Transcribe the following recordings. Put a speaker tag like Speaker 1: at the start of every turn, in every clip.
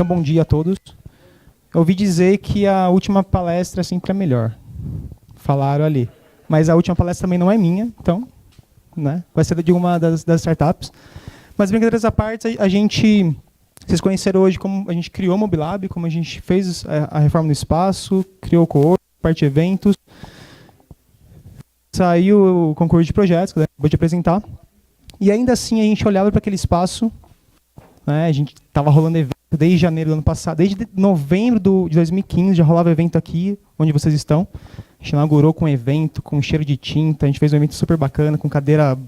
Speaker 1: Então, bom dia a todos. Eu ouvi dizer que a última palestra sempre é melhor. Falaram ali. Mas a última palestra também não é minha, então, né, vai ser de uma das startups. Mas, brincadeiras à parte, vocês conheceram hoje como a gente criou o Mobilab, como a gente fez a reforma do espaço, criou o co-work, parte de eventos. Saiu o concurso de projetos, que eu vou te apresentar. E ainda assim a gente olhava para aquele espaço, né, a gente estava rolando evento desde janeiro do ano passado, desde novembro de 2015 já rolava evento aqui, onde vocês estão. A gente inaugurou com um evento, com cheiro de tinta, a gente fez um evento super bacana, com cadeira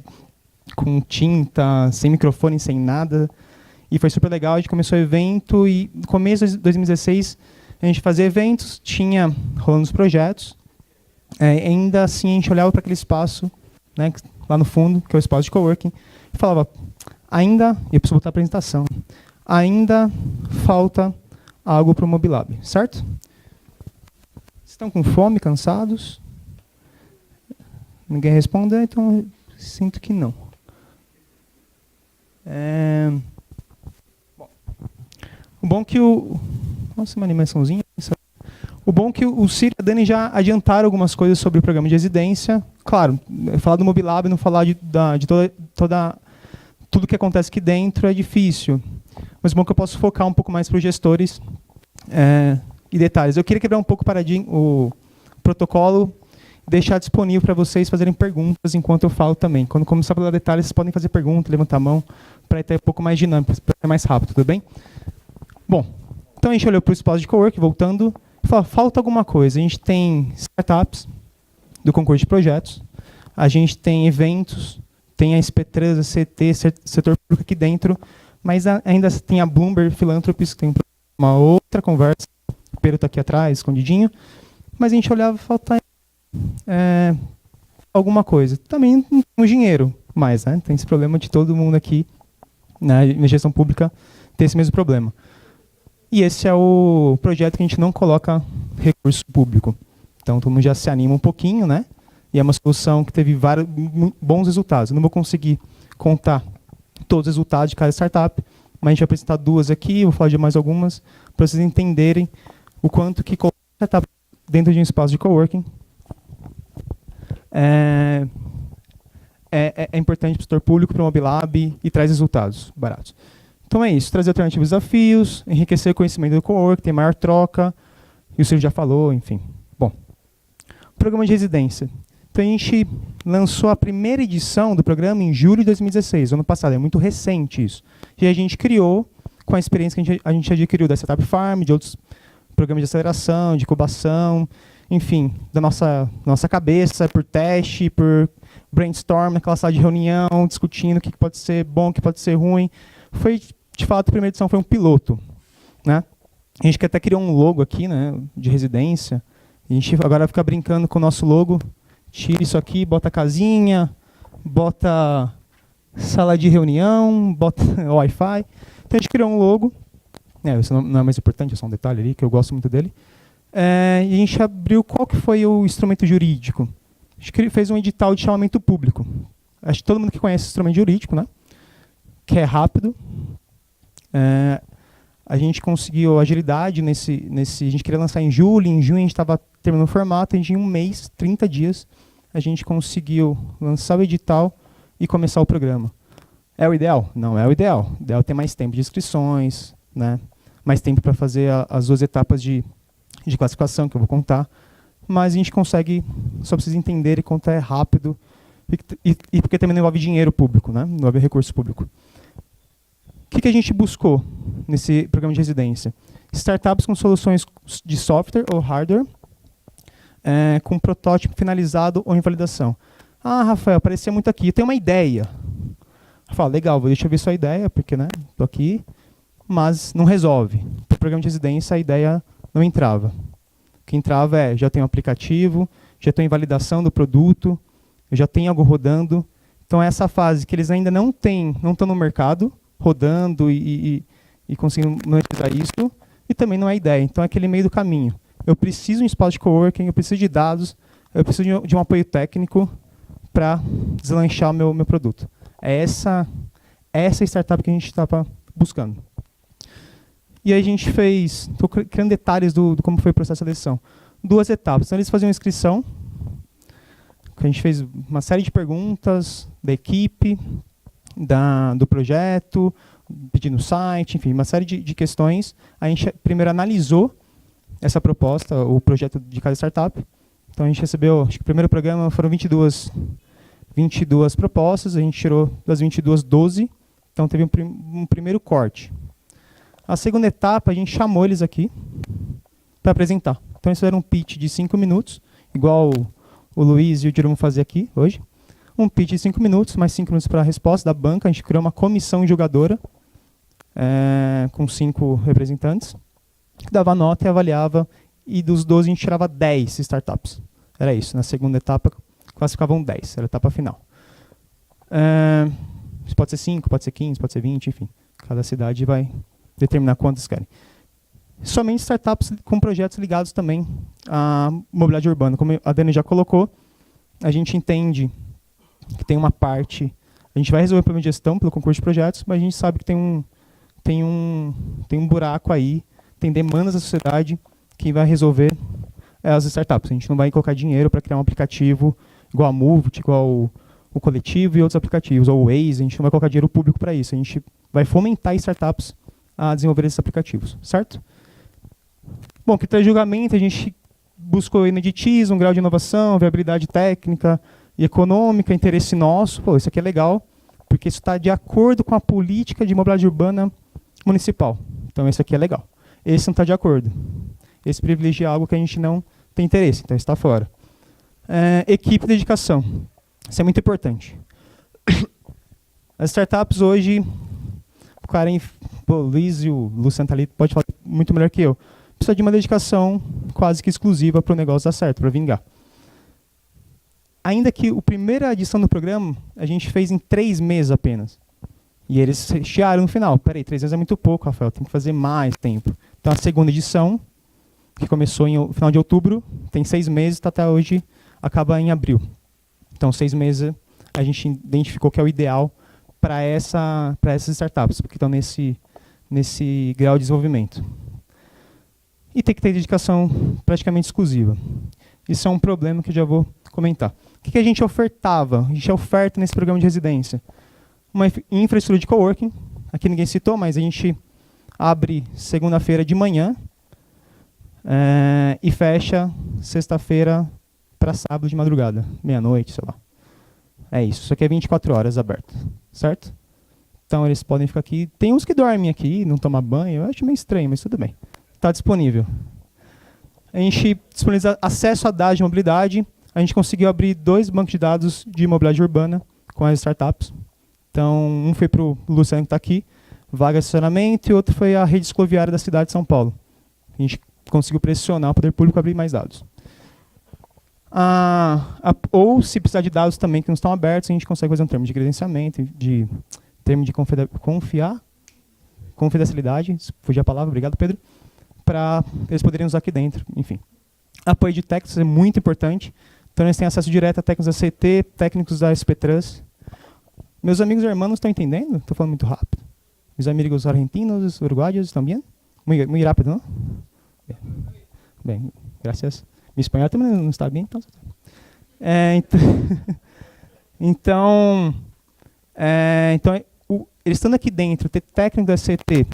Speaker 1: com tinta, sem microfone, sem nada. E foi super legal, a gente começou o evento e no começo de 2016 a gente fazia eventos, tinha rolando os projetos. Ainda assim a gente olhava para aquele espaço, né, lá no fundo, que é o espaço de coworking, e falava, eu preciso botar a apresentação, ainda falta algo para o Mobilab, certo? Estão com fome, cansados? Ninguém respondeu, então eu sinto que não. O bom que Nossa, uma animaçãozinha. O bom que o Ciro e a Dani já adiantaram algumas coisas sobre o programa de residência. Claro, falar do Mobilab, não falar de tudo que acontece aqui dentro é difícil. Mas o bom que eu posso focar um pouco mais para os gestores e detalhes. Eu queria quebrar um pouco o protocolo e deixar disponível para vocês fazerem perguntas enquanto eu falo também. Quando começar a falar detalhes, vocês podem fazer perguntas, levantar a mão, para ter um pouco mais dinâmico, para ser mais rápido, tudo bem? Bom, então a gente olhou para o espaço de cowork, voltando, e falou, falta alguma coisa. A gente tem startups do concurso de projetos, a gente tem eventos, tem a SP3, a CT, setor público aqui dentro, mas ainda tem a Bloomberg Philanthropies, que tem uma outra conversa, o Pedro está aqui atrás, escondidinho, mas a gente olhava e falta alguma coisa. Também não tem dinheiro mais, né? Tem esse problema de todo mundo aqui, na gestão pública, ter esse mesmo problema. E esse é o projeto que a gente não coloca recurso público. Então, todo mundo já se anima um pouquinho, né? E é uma solução que teve vários bons resultados. Eu não vou conseguir contar todos os resultados de cada startup, mas a gente vai apresentar duas aqui, vou falar de mais algumas, para vocês entenderem o quanto que colocar startup dentro de um espaço de coworking é importante para o setor público, para o Mobilab e traz resultados baratos. Então é isso, trazer alternativos desafios, enriquecer o conhecimento do coworking, ter maior troca, e o Silvio já falou, enfim. Bom, programa de residência. Então a gente lançou a primeira edição do programa em julho de 2016, ano passado, é muito recente isso. E a gente criou, com a experiência que a gente adquiriu da Setup Farm, de outros programas de aceleração, de incubação, enfim, da nossa cabeça, por teste, por brainstorm, naquela sala de reunião, discutindo o que pode ser bom, o que pode ser ruim. Foi, de fato, a primeira edição foi um piloto, né? A gente até criou um logo aqui, né, de residência. A gente agora fica brincando com o nosso logo. Tira isso aqui, bota casinha, bota sala de reunião, bota Wi-Fi. Então a gente criou um logo. Isso não é mais importante, é só um detalhe ali, que eu gosto muito dele. E a gente abriu qual que foi o instrumento jurídico. A gente fez um edital de chamamento público. Acho que todo mundo que conhece o instrumento jurídico, né? Que é rápido. A gente conseguiu agilidade nesse. A gente queria lançar em julho, a gente estava terminando o formato, em um mês, 30 dias, a gente conseguiu lançar o edital e começar o programa. É o ideal? Não é o ideal. O ideal é ter mais tempo de inscrições, né? Mais tempo para fazer as duas etapas de classificação, que eu vou contar. Mas a gente consegue, só para vocês entenderem, quanto é rápido e porque também não envolve dinheiro público, né? Não envolve recurso público. O que a gente buscou nesse programa de residência? Startups com soluções de software ou hardware, com protótipo finalizado ou em validação. Ah, Rafael, aparecia muito aqui, eu tenho uma ideia. Eu falo, legal, deixa eu ver sua ideia, porque estou aqui, mas não resolve. No programa de residência, a ideia não entrava. O que entrava já tenho um aplicativo, já estou em validação do produto, eu já tenho algo rodando. Então, é essa fase que eles ainda não estão no mercado, rodando e conseguindo monetizar isso, e também não é ideia. Então, é aquele meio do caminho. Eu preciso de um espaço de coworking, eu preciso de dados, eu preciso de um apoio técnico para deslanchar o meu produto. É essa startup que a gente estava buscando. E aí a gente fez, estou criando detalhes do como foi o processo de seleção. 2 etapas. Então eles faziam inscrição, a gente fez uma série de perguntas da equipe, do projeto, pedindo site, enfim, uma série de questões. A gente primeiro analisou essa proposta, o projeto de cada startup. Então a gente recebeu, acho que o primeiro programa foram 22 propostas, a gente tirou das 22, 12. Então teve um primeiro corte. A segunda etapa, a gente chamou eles aqui para apresentar. Então eles fizeram um pitch de 5 minutos, igual o Luiz e o Diro vão fazer aqui hoje. Um pitch de 5 minutos, mais 5 minutos para a resposta da banca. A gente criou uma comissão julgadora com 5 representantes, que dava nota e avaliava, e dos 12 a gente tirava 10 startups. Era isso. Na segunda etapa, classificavam 10, era a etapa final. Pode ser 5, pode ser 15, pode ser 20, enfim. Cada cidade vai determinar quantos querem. Somente startups com projetos ligados também à mobilidade urbana. Como a Dani já colocou, a gente entende que tem uma parte... A gente vai resolver o problema de gestão pelo concurso de projetos, mas a gente sabe que tem um buraco aí, tem demandas da sociedade que vai resolver as startups. A gente não vai colocar dinheiro para criar um aplicativo igual a Movit, igual o Coletivo e outros aplicativos, ou o Waze. A gente não vai colocar dinheiro público para isso. A gente vai fomentar startups a desenvolver esses aplicativos, certo? Bom, critério de julgamento, a gente buscou ineditismo, grau de inovação, viabilidade técnica e econômica, interesse nosso. Pô, isso aqui é legal, porque isso está de acordo com a política de mobilidade urbana municipal. Então, esse aqui é legal. Esse não está de acordo. Esse privilegia algo que a gente não tem interesse, então está fora. Equipe e dedicação. Isso é muito importante. As startups hoje, o cara, o Luiz e o Luciano tá ali, pode falar muito melhor que eu, precisa de uma dedicação quase que exclusiva para o negócio dar certo, para vingar. Ainda que a primeira edição do programa a gente fez em 3 meses apenas. E eles chiaram no final. Peraí, 3 meses é muito pouco, Rafael, tem que fazer mais tempo. Então a segunda edição, que começou no final de outubro, tem 6 meses, tá até hoje, acaba em abril. Então 6 meses a gente identificou que é o ideal para essas startups, porque estão nesse grau de desenvolvimento. E tem que ter dedicação praticamente exclusiva. Isso é um problema que eu já vou comentar. O que a gente ofertava? A gente oferta nesse programa de residência uma infraestrutura de coworking. Aqui ninguém citou, mas a gente abre segunda-feira de manhã e fecha sexta-feira para sábado de madrugada, meia-noite, sei lá. É isso. Isso aqui é 24 horas aberto, certo? Então eles podem ficar aqui. Tem uns que dormem aqui, não tomam banho. Eu acho meio estranho, mas tudo bem. Está disponível. A gente disponibiliza acesso a dados de mobilidade. A gente conseguiu abrir 2 bancos de dados de mobilidade urbana com as startups. Então, um foi para o Luciano, que está aqui, vaga de estacionamento, e outro foi a rede cicloviária da cidade de São Paulo. A gente conseguiu pressionar o poder público a abrir mais dados. Ou, se precisar de dados também que não estão abertos, a gente consegue fazer um termo de credenciamento, termo de confidencialidade, fugiu a palavra, obrigado, Pedro, para eles poderem usar aqui dentro, enfim. Apoio de técnicos é muito importante. Então, eles têm acesso direto a técnicos da CT, técnicos da SP-Trans. Meus amigos irmãos estão entendendo? Estou falando muito rápido. Meus amigos argentinos, uruguaios também? Muito rápido, não? Bem, graças. Meu espanhol também não está bem, então... Então, eles estando aqui dentro, ter técnico da CT,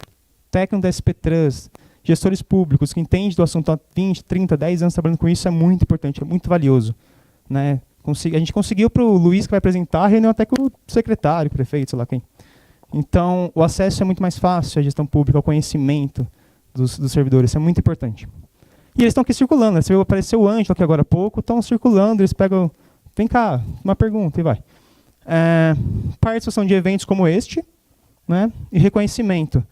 Speaker 1: técnico da SP-Trans, gestores públicos que entendem do assunto há 20, 30, 10 anos trabalhando com isso é muito importante, é muito valioso. Né? A gente conseguiu para o Luiz, que vai apresentar, a reunião até com o secretário, o prefeito, sei lá quem. Então, o acesso é muito mais fácil à gestão pública, ao conhecimento dos servidores, isso é muito importante. E eles estão aqui circulando, né? Você viu, apareceu o Ângelo aqui agora há pouco, estão circulando, eles pegam, vem cá, uma pergunta e vai. Participação de eventos como este, né? E reconhecimento.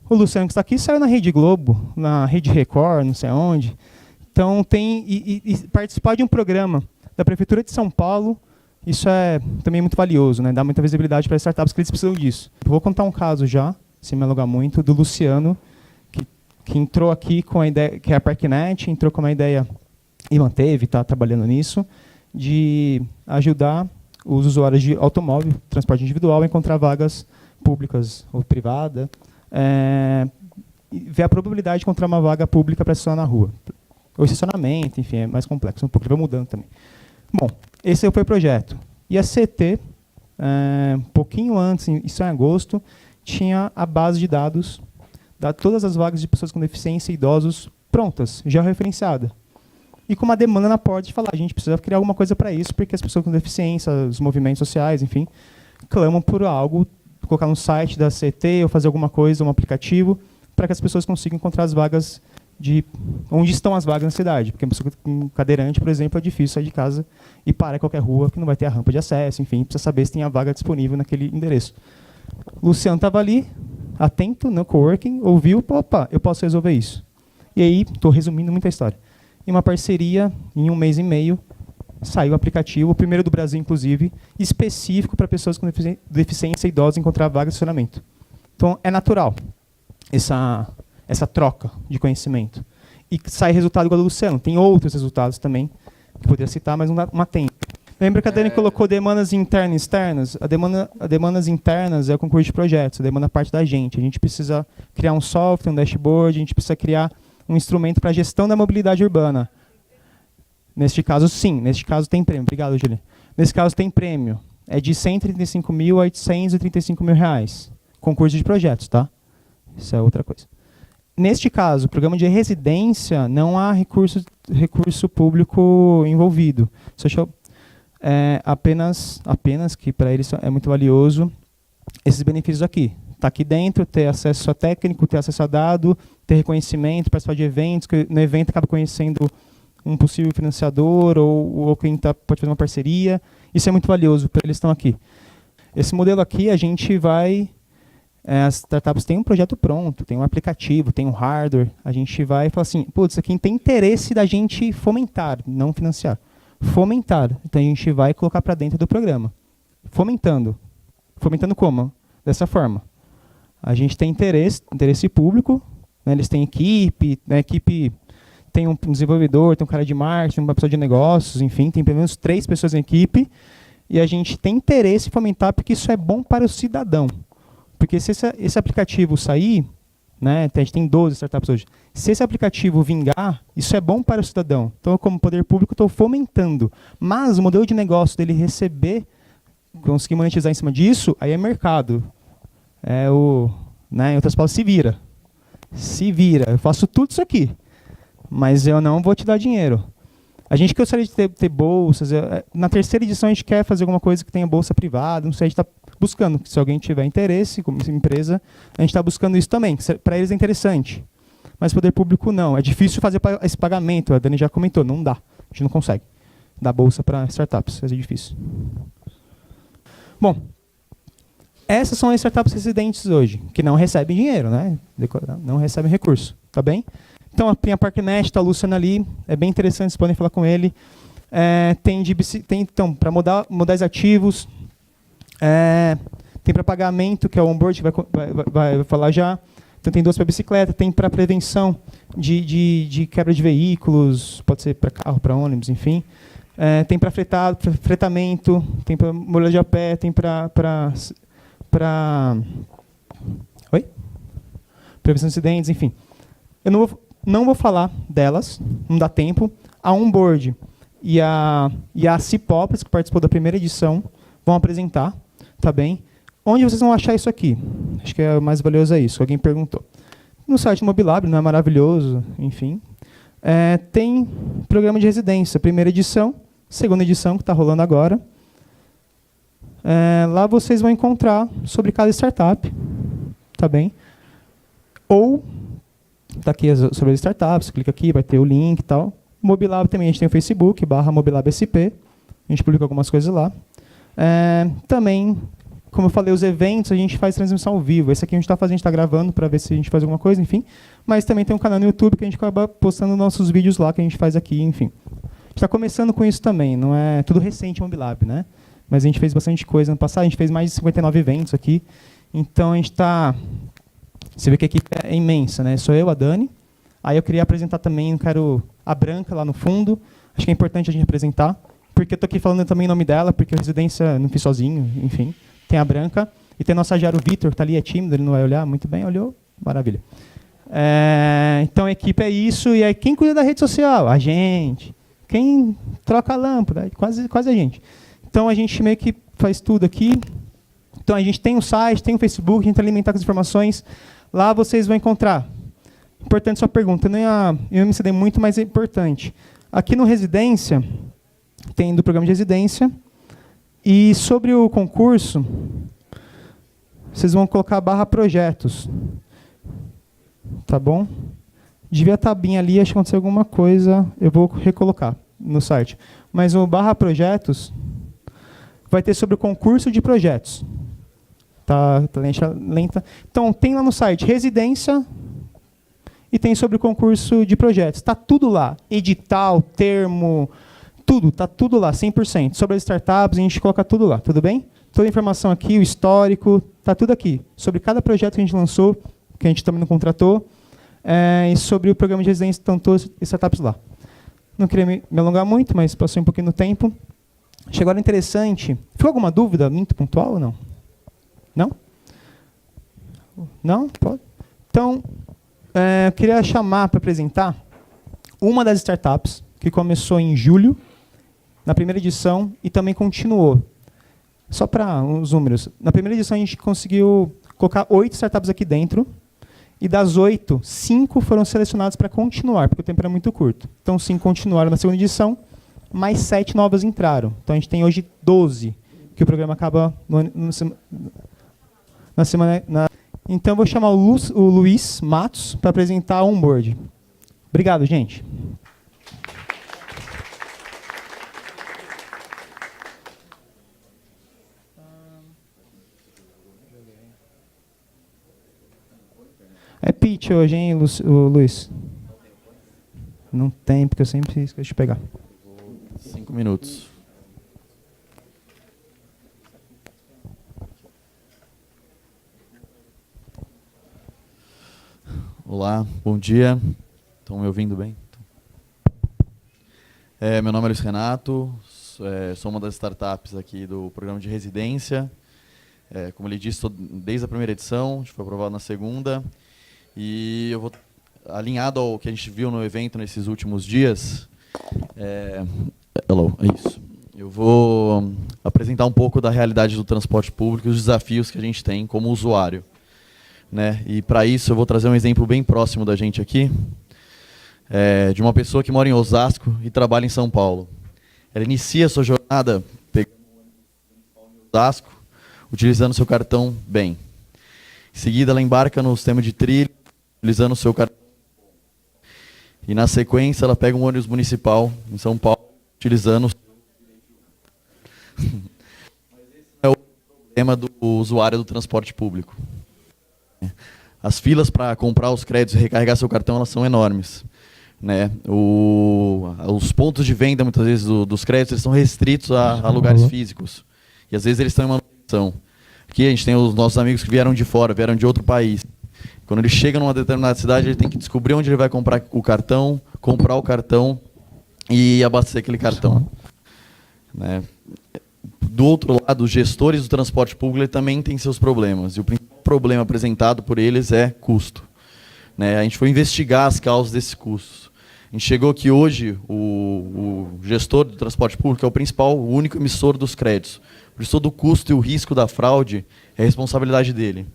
Speaker 1: O Luciano, que está aqui, saiu na Rede Globo, na Rede Record, não sei onde. Então, e participar de um programa da Prefeitura de São Paulo, isso é também muito valioso, né? Dá muita visibilidade para as startups que eles precisam disso. Eu vou contar um caso já, sem me alongar muito, do Luciano, que entrou aqui com a ideia, que é a Parknet, entrou com uma ideia, e manteve, está trabalhando nisso, de ajudar os usuários de automóvel, transporte individual, a encontrar vagas públicas ou privadas, e ver a probabilidade de encontrar uma vaga pública para estacionar na rua. Ou estacionamento, enfim, é mais complexo um pouco, ele vai mudando também. Bom, esse foi o projeto. E a CT, um pouquinho antes, isso em agosto, tinha a base de dados de todas as vagas de pessoas com deficiência e idosos prontas, já referenciada. E com uma demanda na porta de falar, a gente precisa criar alguma coisa para isso, porque as pessoas com deficiência, os movimentos sociais, enfim, clamam por algo, colocar no site da CT ou fazer alguma coisa, um aplicativo, para que as pessoas consigam encontrar as vagas de onde estão as vagas na cidade. Porque uma pessoa com cadeirante, por exemplo, é difícil sair de casa e parar em qualquer rua que não vai ter a rampa de acesso, enfim, precisa saber se tem a vaga disponível naquele endereço. O Luciano estava ali, atento no coworking, ouviu, opa, eu posso resolver isso. E aí, estou resumindo muita história. Em uma parceria, em 1 mês e meio, saiu o aplicativo, o primeiro do Brasil, inclusive, específico para pessoas com deficiência e idosos encontrar vaga de estacionamento. Então, é natural essa troca de conhecimento. E sai resultado igual do Luciano. Tem outros resultados também, que poderia citar, mas não tem. Lembra que a Dani colocou demandas internas e externas? A demandas internas é o concurso de projetos, a demanda parte da gente. A gente precisa criar um software, um dashboard, a gente precisa criar um instrumento para a gestão da mobilidade urbana. Neste caso, sim. Neste caso, tem prêmio. Obrigado, Julia. Nesse caso, tem prêmio. É de R$ 135 mil a R$ 835 mil. Concurso de projetos, tá? Isso é outra coisa. Neste caso, programa de residência, não há recurso público envolvido. Apenas que para eles é muito valioso esses benefícios aqui. Está aqui dentro, ter acesso a técnico, ter acesso a dado, ter reconhecimento, participar de eventos, que no evento acaba conhecendo um possível financiador ou quem pode fazer uma parceria. Isso é muito valioso para eles que estão aqui. Esse modelo aqui, a gente vai... as startups têm um projeto pronto, tem um aplicativo, tem um hardware. A gente vai e fala assim, putz, isso aqui tem interesse da gente fomentar, não financiar. Fomentar. Então a gente vai colocar para dentro do programa. Fomentando. Fomentando como? Dessa forma. A gente tem interesse público, né, eles têm equipe, né, a equipe tem um desenvolvedor, tem um cara de marketing, uma pessoa de negócios, enfim, tem pelo menos 3 pessoas em equipe, e a gente tem interesse em fomentar porque isso é bom para o cidadão. Porque se esse aplicativo sair, né, a gente tem 12 startups hoje, se esse aplicativo vingar, isso é bom para o cidadão. Então, eu, como poder público, estou fomentando. Mas o modelo de negócio dele receber, conseguir monetizar em cima disso, aí é mercado. Né, em outras palavras, se vira. Se vira. Eu faço tudo isso aqui, mas eu não vou te dar dinheiro. A gente gostaria de ter bolsas. Na terceira edição, a gente quer fazer alguma coisa que tenha bolsa privada. Não sei, a gente está buscando. Se alguém tiver interesse, como empresa, a gente está buscando isso também. Para eles é interessante. Mas poder público não. É difícil fazer esse pagamento. A Dani já comentou, não dá. A gente não consegue dar bolsa para startups. É difícil. Bom, essas são as startups residentes hoje, que não recebem dinheiro, né? Não recebem recurso, tá bem? Então, tem a Parknet, está a Luciana ali, é bem interessante, vocês podem falar com ele. Tem então, para modais ativos, tem para pagamento, que é o onboard, que vai falar já. Então, tem 2 para bicicleta, tem para prevenção de quebra de veículos, pode ser para carro, para ônibus, enfim. Tem para fretamento, tem para mobilidade a pé, tem para prevenção de acidentes, enfim. Eu não vou falar delas, não dá tempo. A Onboard e a Cipops, que participou da primeira edição, vão apresentar, tá bem? Onde vocês vão achar isso aqui? Acho que é o mais valioso é isso, alguém perguntou. No site do Mobilab, não é maravilhoso, enfim. Tem programa de residência, primeira edição, segunda edição, que está rolando agora. Lá vocês vão encontrar sobre cada startup, tá bem? Ou, está aqui sobre as startups, clica aqui, vai ter o link e tal. Mobilab também, a gente tem o Facebook, /MobilabSP, a gente publica algumas coisas lá. Também, como eu falei, os eventos, a gente faz transmissão ao vivo. Esse aqui a gente está fazendo, a gente está gravando para ver se a gente faz alguma coisa, enfim. Mas também tem um canal no YouTube que a gente acaba postando nossos vídeos lá que a gente faz aqui, enfim. A gente está começando com isso também, não é tudo recente o Mobilab, né? Mas a gente fez bastante coisa no passado, a gente fez mais de 59 eventos aqui. Então a gente está... Você vê que a equipe é imensa, né? Sou eu, a Dani. Aí eu queria apresentar também, eu quero a Branca lá no fundo. Acho que é importante a gente apresentar, porque eu estou aqui falando também o nome dela, porque a residência não fiz sozinho, enfim. Tem a Branca. E tem nosso estagiário Vitor, que está ali, é tímido, ele não vai olhar muito bem. Olhou? Maravilha. Então a equipe é isso, e aí quem cuida da rede social? A gente. Quem troca a lâmpada? Quase a gente. Então a gente meio que faz tudo aqui. Então a gente tem um site, tem um Facebook, a gente alimenta com as informações. Lá vocês vão encontrar. Importante sua pergunta, eu me excedei muito, mas é importante. Aqui no Residência, tem do programa de residência, e sobre o concurso, vocês vão colocar /projetos. Tá bom? Devia estar bem ali, acho que aconteceu alguma coisa, eu vou recolocar no site. Mas o /projetos vai ter sobre o concurso de projetos. Tá lenta. Então, tem lá no site residência e tem sobre o concurso de projetos. Está tudo lá. Edital, termo, tudo. Está tudo lá, 100%. Sobre as startups, a gente coloca tudo lá. Tudo bem? Toda a informação aqui, o histórico, está tudo aqui. Sobre cada projeto que a gente lançou, que a gente também não contratou, e sobre o programa de residência, estão todas as startups lá. Não queria me alongar muito, mas passei um pouquinho no tempo. Chegou agora interessante. Ficou alguma dúvida muito pontual ou não? Não? Não? Pode? Então, eu queria chamar para apresentar uma das startups que começou em julho, na primeira edição, e também continuou. Só para os números. Na primeira edição, a gente conseguiu colocar 8 startups aqui dentro, e das 8, 5 foram selecionadas para continuar, porque o tempo era muito curto. Então, 5 continuaram na segunda edição, mais 7 novas entraram. Então, a gente tem hoje 12, que o programa acaba na semana. Então, eu vou chamar o Luiz Matos para apresentar o onboard. Obrigado, gente. É pitch hoje, hein, Luiz? Não tem, porque eu sempre esqueço de pegar.
Speaker 2: 5 minutos. Olá, bom dia. Estão me ouvindo bem? Meu nome é Luiz Renato, sou uma das startups aqui do programa de residência. Como ele disse, estou desde a primeira edição, a gente foi aprovado na segunda. E eu vou, alinhado ao que a gente viu no evento nesses últimos dias, isso. Eu vou apresentar um pouco da realidade do transporte público e os desafios que a gente tem como usuário. Né? E para isso eu vou trazer um exemplo bem próximo da gente aqui, de uma pessoa que mora em Osasco e trabalha em São Paulo. Ela inicia a sua jornada pegando em Osasco, utilizando seu cartão BEM. Em seguida, ela embarca no sistema de trilho, utilizando o seu cartão. E na sequência, ela pega um ônibus municipal em São Paulo, utilizando o seu. Mas esse é o problema do usuário do transporte público. As filas para comprar os créditos e recarregar seu cartão, elas são enormes. Né? Os pontos de venda, muitas vezes, dos créditos, eles são restritos a lugares físicos. E às vezes eles estão em manutenção. Aqui a gente tem os nossos amigos que vieram de fora, vieram de outro país. Quando ele chega numa determinada cidade, ele tem que descobrir onde ele vai comprar o cartão, comprar o cartão e abastecer aquele cartão. Né? Do outro lado, os gestores do transporte público também têm seus problemas. E o principal problema apresentado por eles é custo. Né? A gente foi investigar as causas desses custos. A gente chegou que hoje o gestor do transporte público é o principal, o único emissor dos créditos. Por isso, todo o custo e o risco da fraude é responsabilidade dele.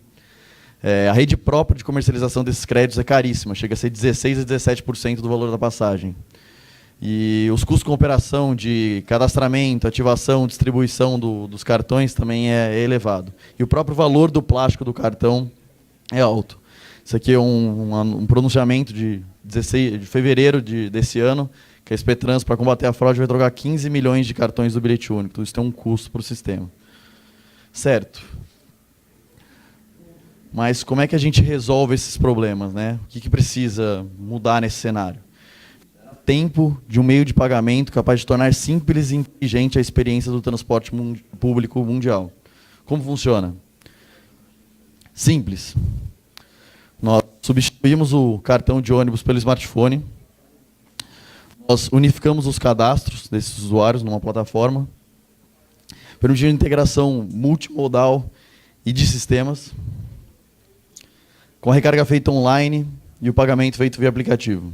Speaker 2: A rede própria de comercialização desses créditos é caríssima, chega a ser 16% a 17% do valor da passagem. E os custos com operação de cadastramento, ativação, distribuição dos cartões também é elevado. E o próprio valor do plástico do cartão é alto. Isso aqui é um pronunciamento de fevereiro desse ano, que a SPTrans, para combater a fraude, vai trocar 15 milhões de cartões do bilhete único. Então, isso tem um custo para o sistema. Certo. Mas como é que a gente resolve esses problemas? Né? O que precisa mudar nesse cenário? Tempo de um meio de pagamento capaz de tornar simples e inteligente a experiência do transporte público mundial. Como funciona? Simples. Nós substituímos o cartão de ônibus pelo smartphone. Nós unificamos os cadastros desses usuários numa plataforma, permitindo integração multimodal e de sistemas. Com a recarga feita online, e o pagamento feito via aplicativo.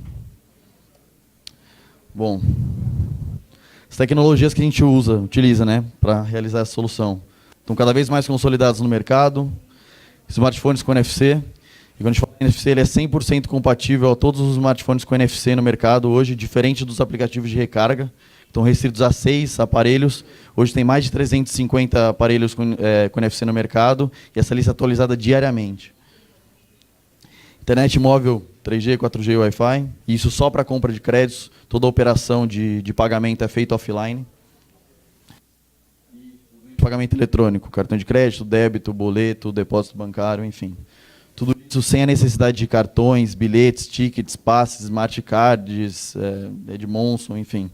Speaker 2: Bom, as tecnologias que a gente utiliza, né, para realizar essa solução estão cada vez mais consolidadas no mercado. Smartphones com NFC. E quando a gente fala em NFC, ele é 100% compatível a todos os smartphones com NFC no mercado hoje, diferente dos aplicativos de recarga. Estão restritos a 6 aparelhos. Hoje tem mais de 350 aparelhos com NFC no mercado, e essa lista é atualizada diariamente. Internet móvel 3G, 4G e Wi-Fi. Isso só para compra de créditos. Toda a operação de pagamento é feita offline. Pagamento eletrônico, cartão de crédito, débito, boleto, depósito bancário, enfim. Tudo isso sem a necessidade de cartões, bilhetes, tickets, passes, smart cards, Edmondson, enfim.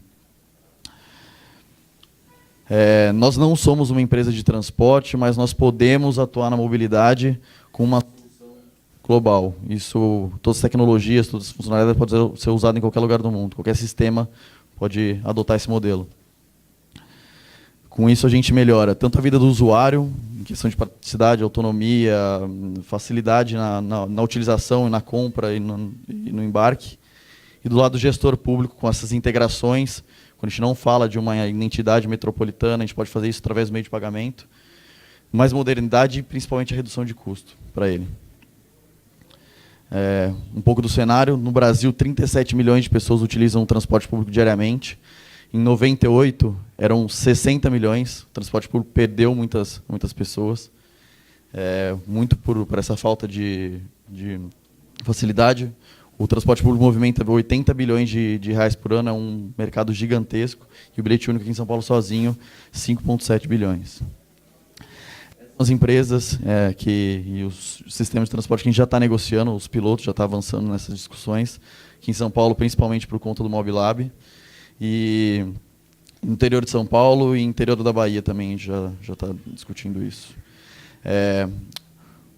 Speaker 2: Nós não somos uma empresa de transporte, mas nós podemos atuar na mobilidade com uma solução global. Isso, todas as tecnologias, todas as funcionalidades podem ser usadas em qualquer lugar do mundo. Qualquer sistema pode adotar esse modelo. Com isso, a gente melhora tanto a vida do usuário, em questão de praticidade, autonomia, facilidade na utilização, na compra e no embarque. E do lado do gestor público, com essas integrações, quando a gente não fala de uma identidade metropolitana, a gente pode fazer isso através do meio de pagamento. Mais modernidade e, principalmente, a redução de custo para ele. Um pouco do cenário. No Brasil, 37 milhões de pessoas utilizam o transporte público diariamente. Em 98, eram 60 milhões. O transporte público perdeu muitas pessoas, muito por essa falta de facilidade. O transporte público movimenta 80 bilhões de reais por ano, é um mercado gigantesco. E o bilhete único aqui em São Paulo sozinho, 5,7 bilhões. As empresas e os sistemas de transporte que a gente já está negociando, os pilotos já estão avançando nessas discussões, aqui em São Paulo, principalmente por conta do Mobilab. E no interior de São Paulo e interior da Bahia também a gente já está discutindo isso.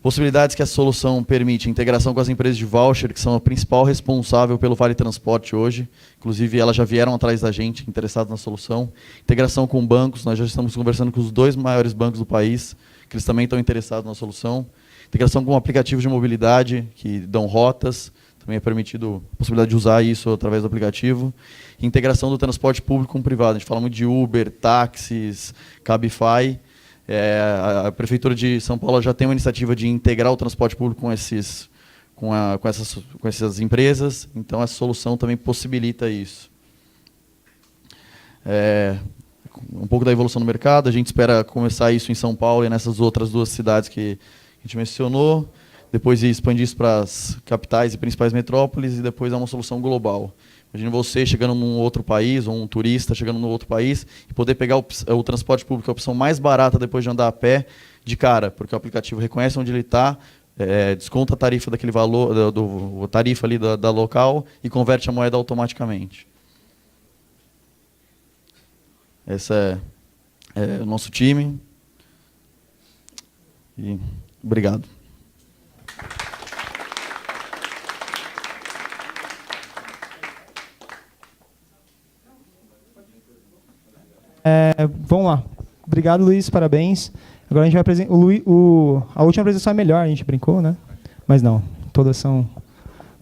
Speaker 2: Possibilidades que a solução permite: integração com as empresas de voucher, que são a principal responsável pelo Vale Transporte hoje. Inclusive, elas já vieram atrás da gente, interessadas na solução. Integração com bancos, nós já estamos conversando com os 2 maiores bancos do país, que eles também estão interessados na solução. Integração com aplicativos de mobilidade, que dão rotas. Também é permitido a possibilidade de usar isso através do aplicativo. Integração do transporte público com o privado. A gente fala muito de Uber, táxis, Cabify. A Prefeitura de São Paulo já tem uma iniciativa de integrar o transporte público com essas empresas. Então, essa solução também possibilita isso. Um pouco da evolução do mercado. A gente espera começar isso em São Paulo e nessas outras 2 cidades que a gente mencionou. Depois expandir isso para as capitais e principais metrópoles, e depois é uma solução global. Imagina você chegando num outro país, ou um turista chegando num outro país, e poder pegar o transporte público, a opção mais barata depois de andar a pé, de cara, porque o aplicativo reconhece onde ele está, desconta a tarifa daquele valor, a tarifa ali da local, e converte a moeda automaticamente. Esse é o nosso time. E obrigado.
Speaker 1: Vamos lá. Obrigado, Luiz, parabéns. Agora a gente vai apresentar. A última apresentação é melhor, a gente brincou, né? Mas não, todas são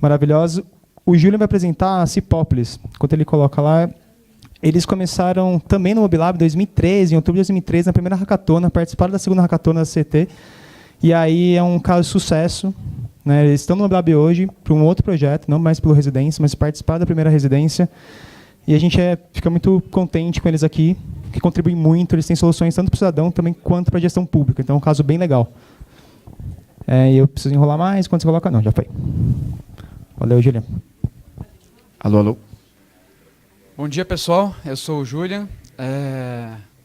Speaker 1: maravilhosas. O Júlio vai apresentar a Cipópolis. Enquanto ele coloca lá, eles começaram também no Mobilab em 2013, em outubro de 2013, na primeira hackathon, participaram da segunda hackathon da CT. E aí é um caso de sucesso. Né? Eles estão no Mobilab hoje para um outro projeto, não mais pelo residência, mas participaram da primeira residência. E a gente fica muito contente com eles aqui, que contribuem muito. Eles têm soluções tanto para o cidadão também quanto para a gestão pública. Então é um caso bem legal. Eu preciso enrolar mais. Quando você coloca? Não, já foi. Valeu, Julian.
Speaker 3: Alô, alô.
Speaker 4: Bom dia, pessoal. Eu sou o Julian.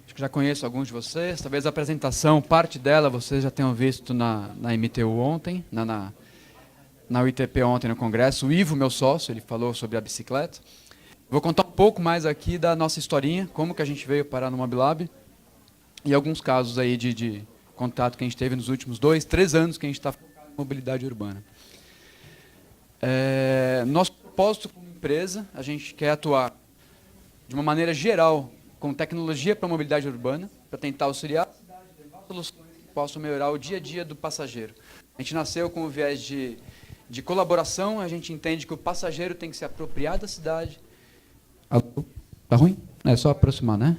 Speaker 4: Acho que já conheço alguns de vocês. Talvez a apresentação, parte dela, vocês já tenham visto na MTU ontem, na UITP ontem no congresso. O Ivo, meu sócio, ele falou sobre a bicicleta. Vou contar um pouco mais aqui da nossa historinha, como que a gente veio parar no Mobilab, e alguns casos aí de contato que a gente teve nos últimos 2, 3 anos que a gente está focado em mobilidade urbana. Nosso propósito como empresa, a gente quer atuar de uma maneira geral com tecnologia para a mobilidade urbana, para tentar auxiliar a cidade, levar soluções que possam melhorar o dia a dia do passageiro. A gente nasceu com o viés de de colaboração, a gente entende que o passageiro tem que se apropriar da cidade. Alô? Tá ruim? É só aproximar, né?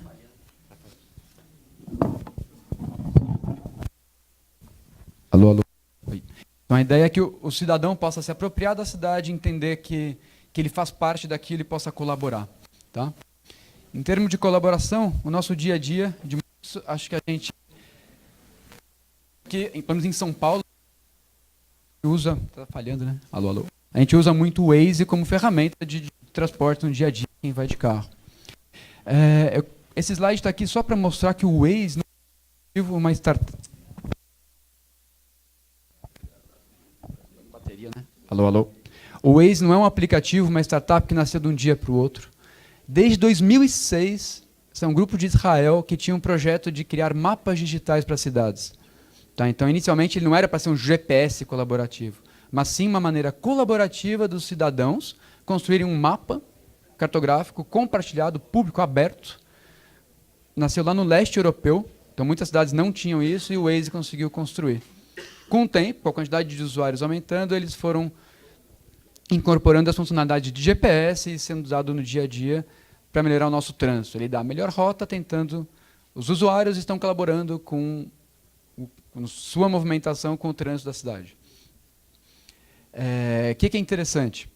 Speaker 4: Alô, alô. Oi. Então a ideia é que o cidadão possa se apropriar da cidade, entender que ele faz parte daquilo e possa colaborar. Tá? Em termos de colaboração, o nosso dia a dia, acho que a gente, pelo menos em São Paulo, usa, tá falhando, né? Alô, alô. A gente usa muito o Waze como ferramenta de transporte no dia a dia, quem vai de carro. Esse slide está aqui só para mostrar que o Waze não é uma startup. Bateria, né?
Speaker 3: Alô, alô.
Speaker 4: O Waze não é um aplicativo, uma startup que nasceu de um dia para o outro. Desde 2006, esse é um grupo de Israel que tinha um projeto de criar mapas digitais para cidades. Tá? Então, inicialmente, ele não era para ser um GPS colaborativo, mas sim uma maneira colaborativa dos cidadãos construírem um mapa cartográfico compartilhado, público, aberto. Nasceu lá no leste europeu, então muitas cidades não tinham isso e o Waze conseguiu construir. Com o tempo, com a quantidade de usuários aumentando, eles foram incorporando as funcionalidades de GPS e sendo usado no dia a dia para melhorar o nosso trânsito. Ele dá a melhor rota, tentando... Os usuários estão colaborando com sua movimentação com o trânsito da cidade. O que é interessante?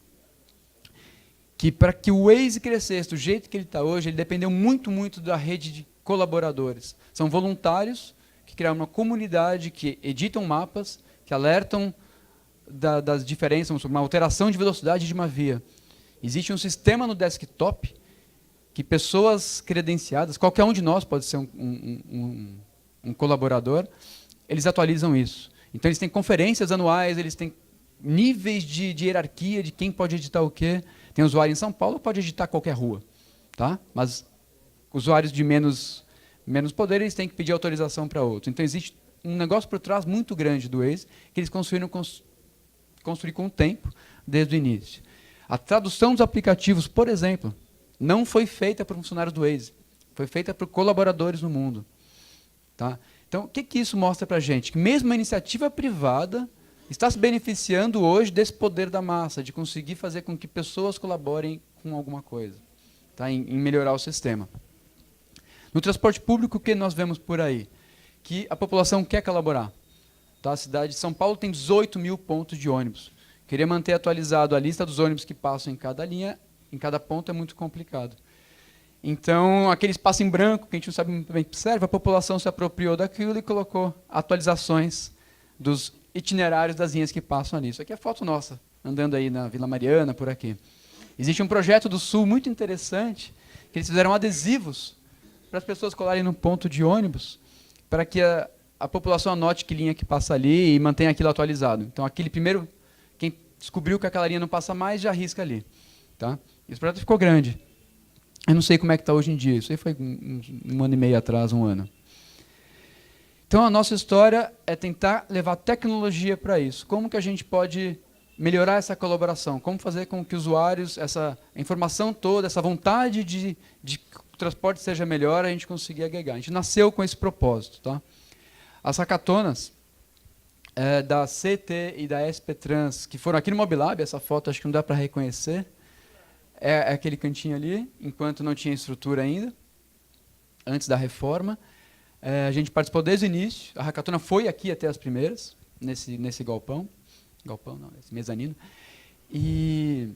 Speaker 4: Que para que o Waze crescesse do jeito que ele está hoje, ele dependeu muito, muito da rede de colaboradores. São voluntários que criaram uma comunidade que editam mapas, que alertam das diferenças, uma alteração de velocidade de uma via. Existe um sistema no desktop que pessoas credenciadas, qualquer um de nós pode ser um colaborador, eles atualizam isso. Então, eles têm conferências anuais, eles têm níveis de hierarquia de quem pode editar o quê. Tem usuário em São Paulo que pode editar qualquer rua. Tá? Mas usuários de menos poder, eles têm que pedir autorização para outro. Então, existe um negócio por trás muito grande do Waze, que eles construir com o tempo, desde o início. A tradução dos aplicativos, por exemplo, não foi feita por funcionários do Waze, foi feita por colaboradores no mundo. Tá? Então, o que isso mostra para a gente? Que mesmo a iniciativa privada está se beneficiando hoje desse poder da massa, de conseguir fazer com que pessoas colaborem com alguma coisa, tá? em melhorar o sistema. No transporte público, o que nós vemos por aí? Que a população quer colaborar. Tá? A cidade de São Paulo tem 18 mil pontos de ônibus. Queria manter atualizado a lista dos ônibus que passam em cada linha, em cada ponto é muito complicado. Então, aquele espaço em branco, que a gente não sabe muito bem o que serve, a população se apropriou daquilo e colocou atualizações dos itinerários das linhas que passam ali. Isso aqui é foto nossa, andando aí na Vila Mariana, por aqui. Existe um projeto do Sul muito interessante, que eles fizeram adesivos para as pessoas colarem no ponto de ônibus, para que a população anote que linha que passa ali e mantenha aquilo atualizado. Então, aquele primeiro, quem descobriu que aquela linha não passa mais, já arrisca ali. Tá? Esse projeto ficou grande. Eu não sei como é que está hoje em dia. Isso aí foi um ano e meio atrás, um ano. Então, a nossa história é tentar levar tecnologia para isso. Como que a gente pode melhorar essa colaboração? Como fazer com que usuários, essa informação toda, essa vontade de que o transporte seja melhor, a gente consiga agregar. A gente nasceu com esse propósito. Tá? As hackatonas da CT e da SP Trans, que foram aqui no Mobilab, essa foto acho que não dá para reconhecer, é aquele cantinho ali, enquanto não tinha estrutura ainda, antes da reforma. A gente participou desde o início, a hackathon foi aqui até as primeiras, nesse galpão não, nesse mezanino, e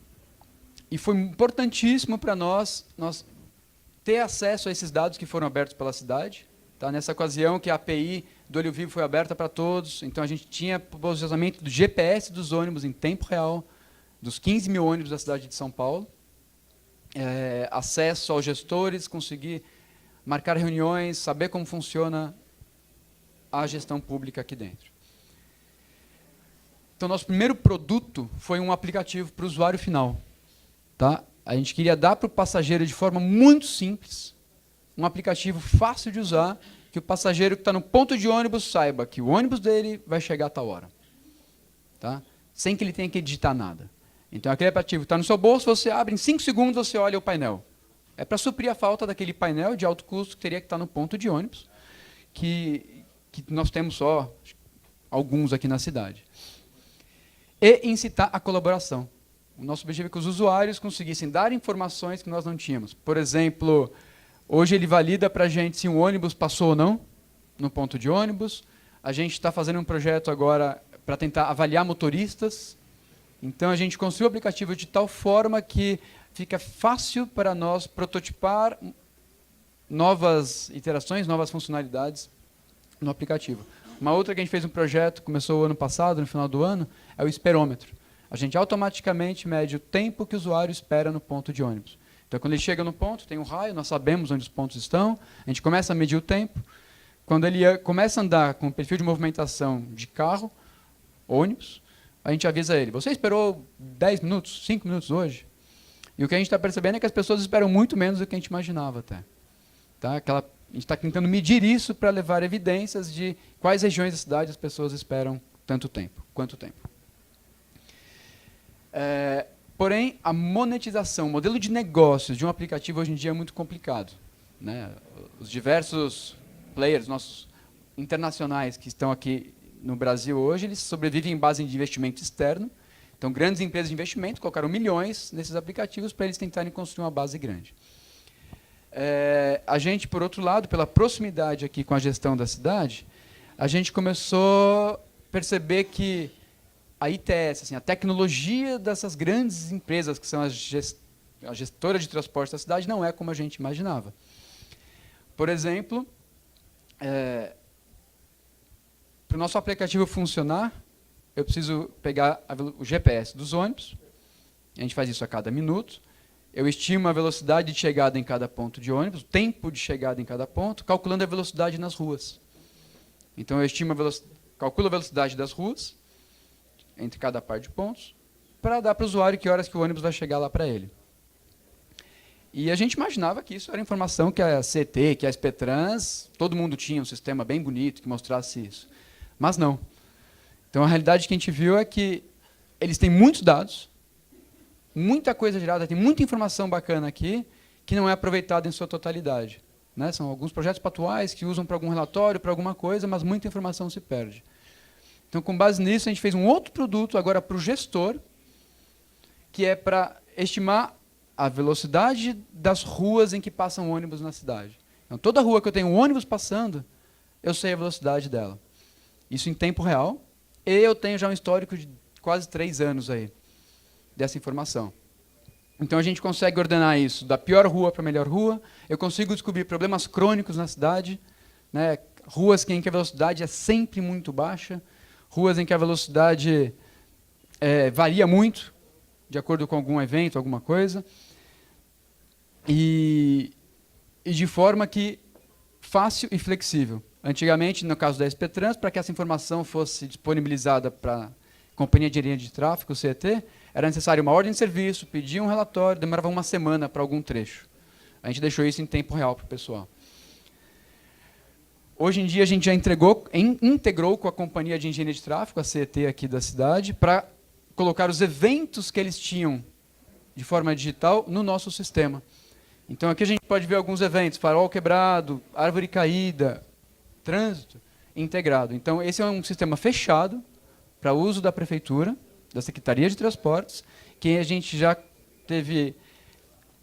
Speaker 4: foi importantíssimo para nós ter acesso a esses dados que foram abertos pela cidade. Tá? Nessa ocasião que a API do Olho Vivo foi aberta para todos, então a gente tinha posicionamento do GPS dos ônibus em tempo real, dos 15 mil ônibus da cidade de São Paulo, acesso aos gestores, conseguir marcar reuniões, saber como funciona a gestão pública aqui dentro. Então, nosso primeiro produto foi um aplicativo para o usuário final. Tá? A gente queria dar para o passageiro de forma muito simples, um aplicativo fácil de usar, que o passageiro que está no ponto de ônibus saiba que o ônibus dele vai chegar a tal hora. Tá? Sem que ele tenha que digitar nada. Então, aquele aplicativo está no seu bolso, você abre, em 5 segundos você olha o painel. É para suprir a falta daquele painel de alto custo que teria que estar no ponto de ônibus, que nós temos só alguns aqui na cidade. e incitar a colaboração. O nosso objetivo é que os usuários conseguissem dar informações que nós não tínhamos. Por exemplo, hoje ele valida para a gente se um ônibus passou ou não no ponto de ônibus. A gente está fazendo um projeto agora para tentar avaliar motoristas. Então, a gente construiu o aplicativo de tal forma que fica fácil para nós prototipar novas iterações, novas funcionalidades no aplicativo. Uma outra que a gente fez um projeto, começou o ano passado, no final do ano, é o esperômetro. A gente automaticamente mede o tempo que o usuário espera no ponto de ônibus. Então, quando ele chega no ponto, tem um raio, nós sabemos onde os pontos estão, a gente começa a medir o tempo. Quando ele começa a andar com o perfil de movimentação de carro, ônibus, a gente avisa ele, você esperou 10 minutos, 5 minutos hoje? E o que a gente está percebendo é que as pessoas esperam muito menos do que a gente imaginava até. Tá? A gente está tentando medir isso para levar evidências de quais regiões da cidade as pessoas esperam tanto tempo, quanto tempo. Porém, a monetização, o modelo de negócios de um aplicativo hoje em dia é muito complicado. Né? Os diversos players nossos internacionais que estão aqui no Brasil hoje, eles sobrevivem em base de investimento externo. Então, grandes empresas de investimento colocaram milhões nesses aplicativos para eles tentarem construir uma base grande. A gente, por outro lado, pela proximidade aqui com a gestão da cidade, a gente começou a perceber que a ITS, assim, a tecnologia dessas grandes empresas, que são a gestora de transporte da cidade, não é como a gente imaginava. Por exemplo, para o nosso aplicativo funcionar, eu preciso pegar o GPS dos ônibus, a gente faz isso a cada minuto, eu estimo a velocidade de chegada em cada ponto de ônibus, o tempo de chegada em cada ponto, calculando a velocidade nas ruas. Então, eu calculo a velocidade das ruas, entre cada par de pontos, para dar para o usuário que horas que o ônibus vai chegar lá para ele. E a gente imaginava que isso era informação que a CT, que a SPTrans, todo mundo tinha um sistema bem bonito que mostrasse isso. Mas não. Então, a realidade que a gente viu é que eles têm muitos dados, muita coisa gerada, tem muita informação bacana aqui, que não é aproveitada em sua totalidade. Né? São alguns projetos patuais que usam para algum relatório, para alguma coisa, mas muita informação se perde. Então, com base nisso, a gente fez um outro produto agora para o gestor, que é para estimar a velocidade das ruas em que passam ônibus na cidade. Então, toda rua que eu tenho um ônibus passando, eu sei a velocidade dela. Isso em tempo real, e eu tenho já um histórico de quase 3 anos aí dessa informação. Então, a gente consegue ordenar isso da pior rua para a melhor rua, eu consigo descobrir problemas crônicos na cidade, né, ruas em que a velocidade é sempre muito baixa, ruas em que a velocidade varia muito, de acordo com algum evento, alguma coisa, e de forma que fácil e flexível. Antigamente, no caso da SPTrans, para que essa informação fosse disponibilizada para a Companhia de Linha de Tráfego, CET, era necessário uma ordem de serviço, pedir um relatório, demorava uma semana para algum trecho. A gente deixou isso em tempo real para o pessoal. Hoje em dia, a gente já integrou com a Companhia de Engenharia de Tráfego, a CET aqui da cidade, para colocar os eventos que eles tinham de forma digital no nosso sistema. Então, aqui a gente pode ver alguns eventos, farol quebrado, árvore caída, trânsito integrado. Então, esse é um sistema fechado para uso da Prefeitura, da Secretaria de Transportes, que a gente já teve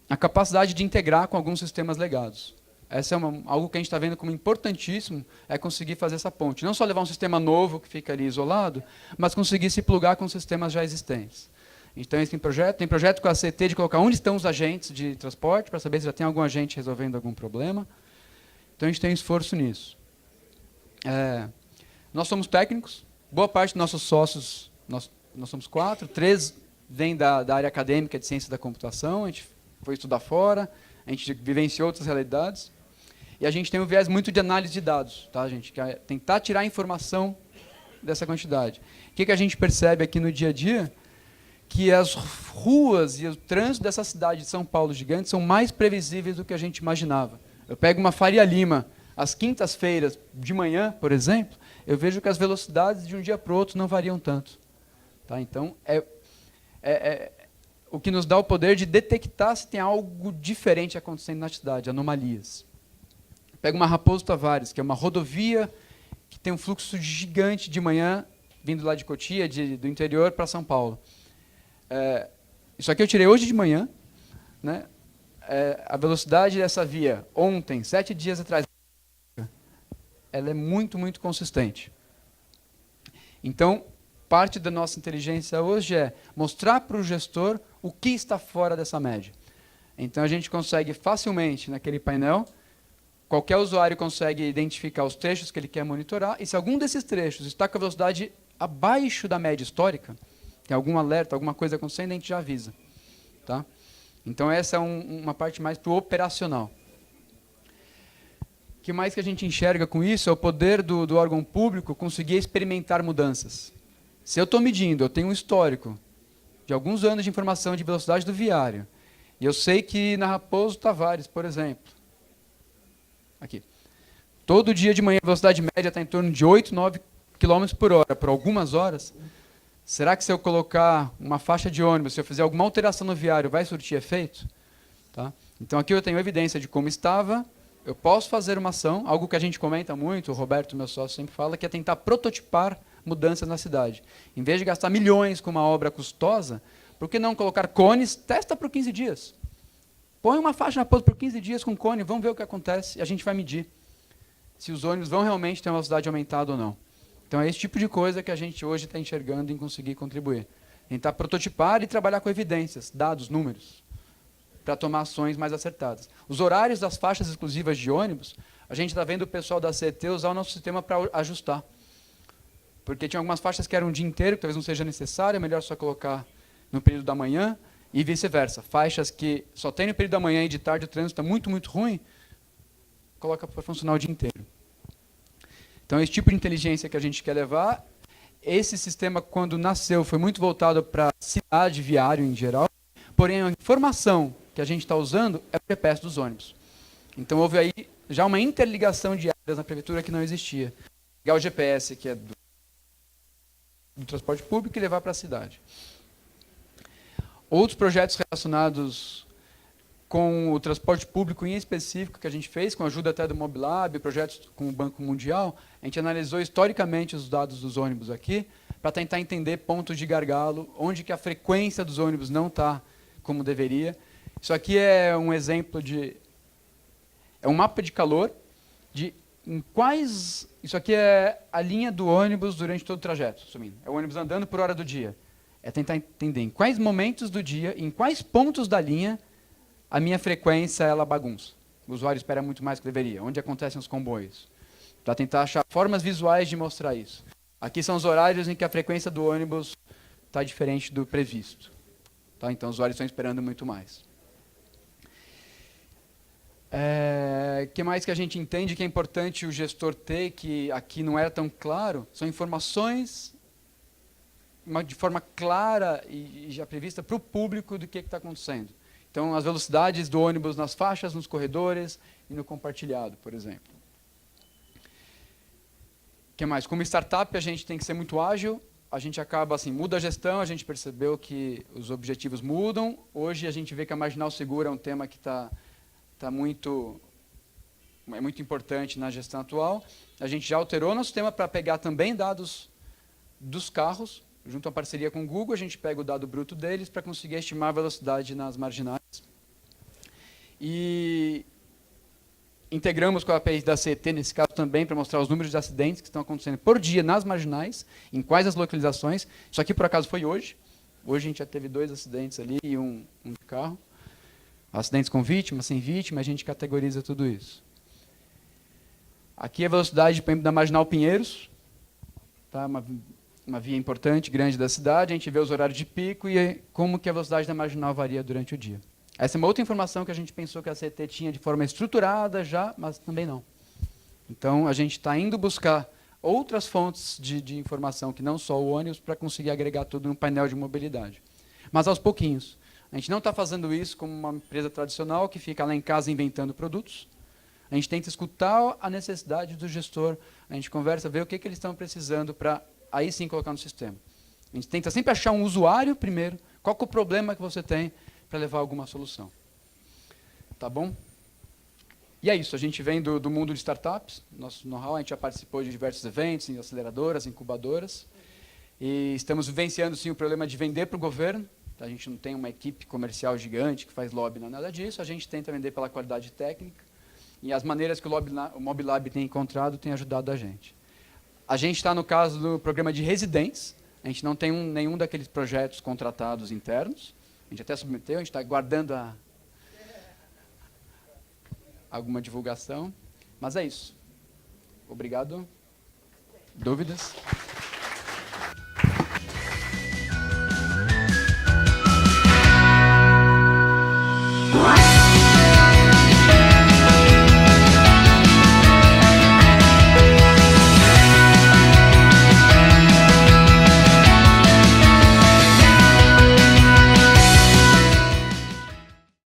Speaker 4: a capacidade de integrar com alguns sistemas legados. Essa é algo que a gente está vendo como importantíssimo, é conseguir fazer essa ponte. Não só levar um sistema novo que fica ali isolado, mas conseguir se plugar com sistemas já existentes. Então, esse tem projeto com a CT de colocar onde estão os agentes de transporte, para saber se já tem algum agente resolvendo algum problema. Então, a gente tem esforço nisso. Nós somos técnicos, boa parte dos nossos sócios, nós somos 4, 3 vêm da área acadêmica de ciência da computação, a gente foi estudar fora, a gente vivenciou outras realidades, e a gente tem um viés muito de análise de dados, tá, gente? Que é tentar tirar a informação dessa quantidade. O que a gente percebe aqui no dia a dia? Que as ruas e o trânsito dessa cidade de São Paulo gigante são mais previsíveis do que a gente imaginava. Eu pego uma Faria Lima, às quintas-feiras de manhã, por exemplo, eu vejo que as velocidades de um dia para o outro não variam tanto. Tá? Então, o que nos dá o poder de detectar se tem algo diferente acontecendo na cidade, anomalias. Pega uma Raposo Tavares, que é uma rodovia que tem um fluxo gigante de manhã vindo lá de Cotia, do interior, para São Paulo. Isso aqui eu tirei hoje de manhã, né? A velocidade dessa via ontem, 7 dias atrás, ela é muito, muito consistente. Então, parte da nossa inteligência hoje é mostrar para o gestor o que está fora dessa média. Então, a gente consegue facilmente, naquele painel, qualquer usuário consegue identificar os trechos que ele quer monitorar, e se algum desses trechos está com a velocidade abaixo da média histórica, tem algum alerta, alguma coisa acontecendo, a gente já avisa. Tá? Então, essa é uma parte mais para o operacional. O que mais que a gente enxerga com isso é o poder do órgão público conseguir experimentar mudanças. Se eu estou medindo, eu tenho um histórico de alguns anos de informação de velocidade do viário, e eu sei que na Raposo Tavares, por exemplo, aqui, todo dia de manhã a velocidade média está em torno de 8, 9 km por hora, por algumas horas. Será que se eu colocar uma faixa de ônibus, se eu fizer alguma alteração no viário, vai surtir efeito? Tá? Então aqui eu tenho evidência de como estava, eu posso fazer uma ação, algo que a gente comenta muito, o Roberto, meu sócio, sempre fala, que é tentar prototipar mudanças na cidade. Em vez de gastar milhões com uma obra custosa, por que não colocar cones? Testa por 15 dias. Põe uma faixa na pose por 15 dias com cone, vamos ver o que acontece, e a gente vai medir se os ônibus vão realmente ter uma velocidade aumentada ou não. Então é esse tipo de coisa que a gente hoje está enxergando em conseguir contribuir. Tentar prototipar e trabalhar com evidências, dados, números, para tomar ações mais acertadas. Os horários das faixas exclusivas de ônibus, a gente está vendo o pessoal da CET usar o nosso sistema para ajustar. Porque tinha algumas faixas que eram o dia inteiro, que talvez não seja necessário, é melhor só colocar no período da manhã, e vice-versa. Faixas que só tem no período da manhã e de tarde o trânsito está muito, muito ruim, coloca para funcionar o dia inteiro. Então, esse tipo de inteligência que a gente quer levar, esse sistema, quando nasceu, foi muito voltado para a cidade, viário em geral, porém, a informação que a gente está usando é o GPS dos ônibus. Então, houve aí já uma interligação de áreas na prefeitura que não existia. Pegar o GPS, que é do transporte público, e levar para a cidade. Outros projetos relacionados com o transporte público em específico que a gente fez, com a ajuda até do Mobilab, projetos com o Banco Mundial, a gente analisou historicamente os dados dos ônibus aqui, para tentar entender pontos de gargalo, onde que a frequência dos ônibus não está como deveria. Isso aqui é um exemplo de... é um mapa de calor, de em quais... Isso aqui é a linha do ônibus durante todo o trajeto, sumindo. É o ônibus andando por hora do dia. É tentar entender em quais momentos do dia, em quais pontos da linha, a minha frequência ela bagunça. O usuário espera muito mais do que deveria. Onde acontecem os comboios. Para tentar achar formas visuais de mostrar isso. Aqui são os horários em que a frequência do ônibus está diferente do previsto. Tá? Então, os usuários estão esperando muito mais. O que mais que a gente entende que é importante o gestor ter, que aqui não era tão claro, são informações de forma clara e já prevista para o público do que está acontecendo. Então, as velocidades do ônibus nas faixas, nos corredores e no compartilhado, por exemplo. O que mais? Como startup, a gente tem que ser muito ágil. A gente acaba, assim, muda a gestão, a gente percebeu que os objetivos mudam. Hoje, a gente vê que a Marginal Segura é um tema que é muito importante na gestão atual. A gente já alterou nosso sistema para pegar também dados dos carros. Junto à parceria com o Google, a gente pega o dado bruto deles para conseguir estimar a velocidade nas marginais. E integramos com a API da CET, nesse caso também, para mostrar os números de acidentes que estão acontecendo por dia nas marginais, em quais as localizações. Isso aqui, por acaso, foi hoje. Hoje a gente já teve 2 acidentes ali e um carro. Acidentes com vítima, sem vítima, a gente categoriza tudo isso. Aqui é a velocidade, por exemplo, da Marginal Pinheiros. Tá? Uma via importante, grande da cidade, a gente vê os horários de pico e como que a velocidade da marginal varia durante o dia. Essa é uma outra informação que a gente pensou que a CT tinha de forma estruturada já, mas também não. Então, a gente está indo buscar outras fontes de informação, que não só o ônibus, para conseguir agregar tudo no painel de mobilidade. Mas aos pouquinhos. A gente não está fazendo isso como uma empresa tradicional que fica lá em casa inventando produtos. A gente tenta escutar a necessidade do gestor, a gente conversa, ver o que eles estão precisando para aí sim colocar no sistema. A gente tenta sempre achar um usuário primeiro, qual que é o problema que você tem para levar alguma solução. Tá bom? E é isso, a gente vem do mundo de startups, nosso know-how, a gente já participou de diversos eventos, em aceleradoras, incubadoras. E estamos vivenciando, sim, o problema de vender para o governo. A gente não tem uma equipe comercial gigante que faz lobby, não é nada disso. A gente tenta vender pela qualidade técnica. E as maneiras que o Mobilab tem encontrado têm ajudado a gente. A gente está no caso do programa de residentes. A gente não tem nenhum daqueles projetos contratados internos. A gente até submeteu, a gente está guardando alguma divulgação. Mas é isso. Obrigado. Dúvidas?